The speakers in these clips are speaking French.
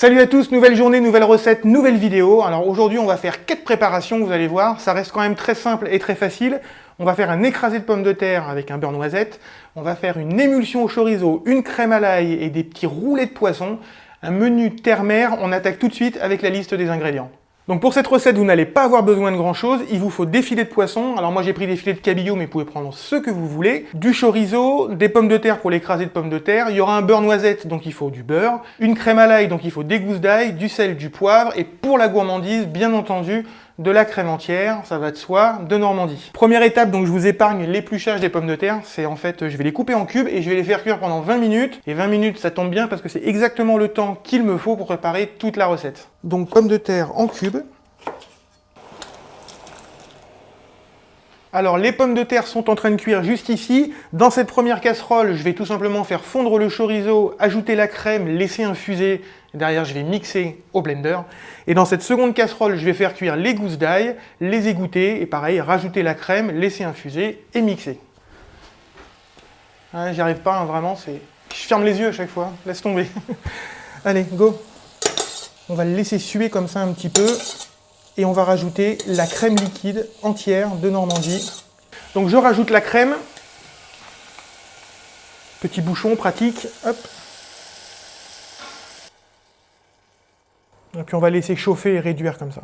Salut à tous, nouvelle journée, nouvelle recette, nouvelle vidéo. Alors aujourd'hui on va faire 4 préparations, vous allez voir, ça reste quand même très simple et très facile. On va faire un écrasé de pommes de terre avec un beurre noisette, on va faire une émulsion au chorizo, une crème à l'ail et des petits roulets de poisson, un menu terre-mer. On attaque tout de suite avec la liste des ingrédients. Donc pour cette recette, vous n'allez pas avoir besoin de grand chose, il vous faut des filets de poisson. Alors moi j'ai pris des filets de cabillaud, mais vous pouvez prendre ce que vous voulez. Du chorizo, des pommes de terre pour l'écrasé de pommes de terre, il y aura un beurre noisette, donc il faut du beurre, une crème à l'ail, donc il faut des gousses d'ail, du sel, du poivre, et pour la gourmandise, bien entendu, de la crème entière, ça va de soi, de Normandie. Première étape, donc je vous épargne l'épluchage des pommes de terre, c'est en fait, je vais les couper en cubes et je vais les faire cuire pendant 20 minutes. Et 20 minutes, ça tombe bien parce que c'est exactement le temps qu'il me faut pour préparer toute la recette. Donc pommes de terre en cubes. Alors les pommes de terre sont en train de cuire juste ici. Dans cette première casserole, je vais tout simplement faire fondre le chorizo, ajouter la crème, laisser infuser. Derrière, je vais mixer au blender. Et dans cette seconde casserole, je vais faire cuire les gousses d'ail, les égoutter, et pareil, rajouter la crème, laisser infuser et mixer. Ouais, j'y arrive pas, hein, vraiment, c'est... Je ferme les yeux à chaque fois, laisse tomber. Allez, go. On va le laisser suer comme ça un petit peu. Et on va rajouter la crème liquide entière de Normandie. Donc je rajoute la crème. Petit bouchon pratique, hop. Et puis on va laisser chauffer et réduire comme ça.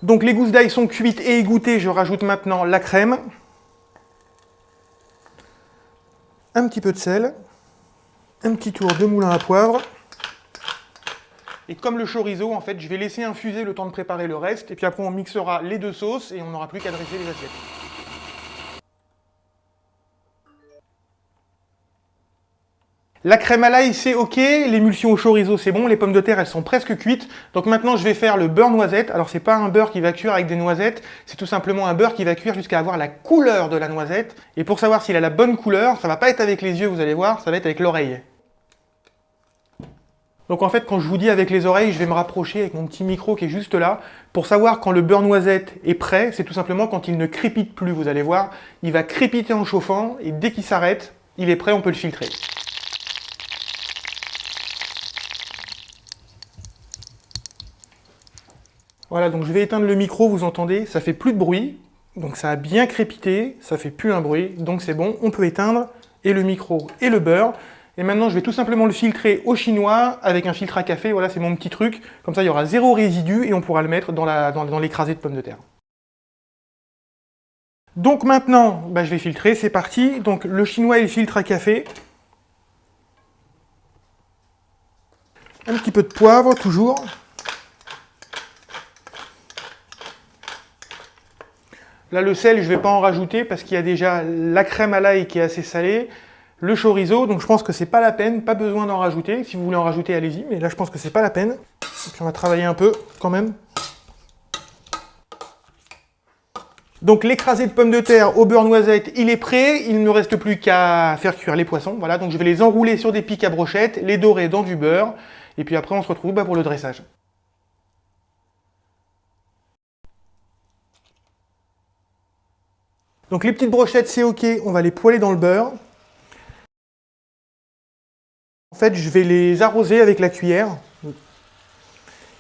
Donc les gousses d'ail sont cuites et égouttées, je rajoute maintenant la crème. Un petit peu de sel. Un petit tour de moulin à poivre. Et comme le chorizo, en fait, je vais laisser infuser le temps de préparer le reste, et puis après on mixera les deux sauces, et on n'aura plus qu'à dresser les assiettes. La crème à l'ail, c'est ok, l'émulsion au chorizo, c'est bon, les pommes de terre, elles sont presque cuites. Donc maintenant, je vais faire le beurre noisette. Alors, c'est pas un beurre qui va cuire avec des noisettes, c'est tout simplement un beurre qui va cuire jusqu'à avoir la couleur de la noisette. Et pour savoir s'il a la bonne couleur, ça va pas être avec les yeux, vous allez voir, ça va être avec l'oreille. Donc en fait, quand je vous dis avec les oreilles, je vais me rapprocher avec mon petit micro qui est juste là. Pour savoir quand le beurre noisette est prêt, c'est tout simplement quand il ne crépite plus, vous allez voir. Il va crépiter en chauffant, et dès qu'il s'arrête, il est prêt, on peut le filtrer. Voilà, donc je vais éteindre le micro, vous entendez, ça fait plus de bruit. Donc ça a bien crépité, ça fait plus un bruit, donc c'est bon, on peut éteindre, et le micro et le beurre. Et maintenant, je vais tout simplement le filtrer au chinois avec un filtre à café. Voilà, c'est mon petit truc. Comme ça, il y aura zéro résidu et on pourra le mettre dans l'écrasé de pommes de terre. Donc maintenant, je vais filtrer, c'est parti. Donc le chinois et le filtre à café. Un petit peu de poivre, toujours. Là, le sel, je ne vais pas en rajouter parce qu'il y a déjà la crème à l'ail qui est assez salée. Le chorizo, donc je pense que c'est pas la peine, pas besoin d'en rajouter. Si vous voulez en rajouter, allez-y, mais là je pense que c'est pas la peine. Et puis on va travailler un peu quand même. Donc l'écrasé de pommes de terre au beurre noisette, il est prêt. Il ne me reste plus qu'à faire cuire les poissons. Voilà, donc je vais les enrouler sur des pics à brochettes, les dorer dans du beurre, et puis après on se retrouve pour le dressage. Donc les petites brochettes, c'est ok, on va les poêler dans le beurre. En fait, je vais les arroser avec la cuillère.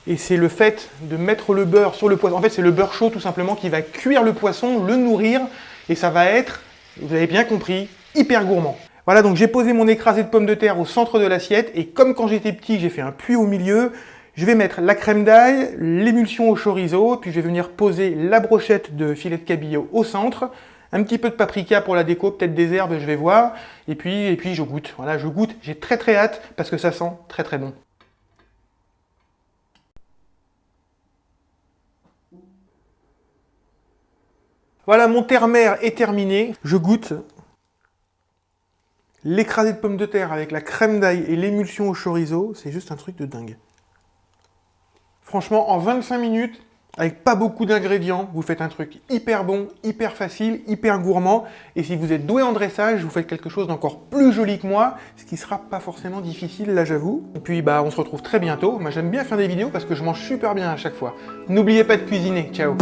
Et c'est le fait de mettre le beurre sur le poisson. En fait, c'est le beurre chaud tout simplement qui va cuire le poisson, le nourrir. Et ça va être, vous avez bien compris, hyper gourmand. Voilà, donc j'ai posé mon écrasé de pommes de terre au centre de l'assiette. Et comme quand j'étais petit, j'ai fait un puits au milieu, je vais mettre la crème d'ail, l'émulsion au chorizo. Puis je vais venir poser la brochette de filet de cabillaud au centre. Un petit peu de paprika pour la déco, peut-être des herbes, je vais voir. Et puis je goûte. Voilà, je goûte. J'ai très hâte parce que ça sent très bon. Voilà, mon terre-mer est terminé. Je goûte. L'écrasé de pommes de terre avec la crème d'ail et l'émulsion au chorizo, c'est juste un truc de dingue. Franchement, en 25 minutes, avec pas beaucoup d'ingrédients, vous faites un truc hyper bon, hyper facile, hyper gourmand. Et si vous êtes doué en dressage, vous faites quelque chose d'encore plus joli que moi, ce qui sera pas forcément difficile, là j'avoue. Et puis on se retrouve très bientôt. Moi j'aime bien faire des vidéos parce que je mange super bien à chaque fois. N'oubliez pas de cuisiner. Ciao!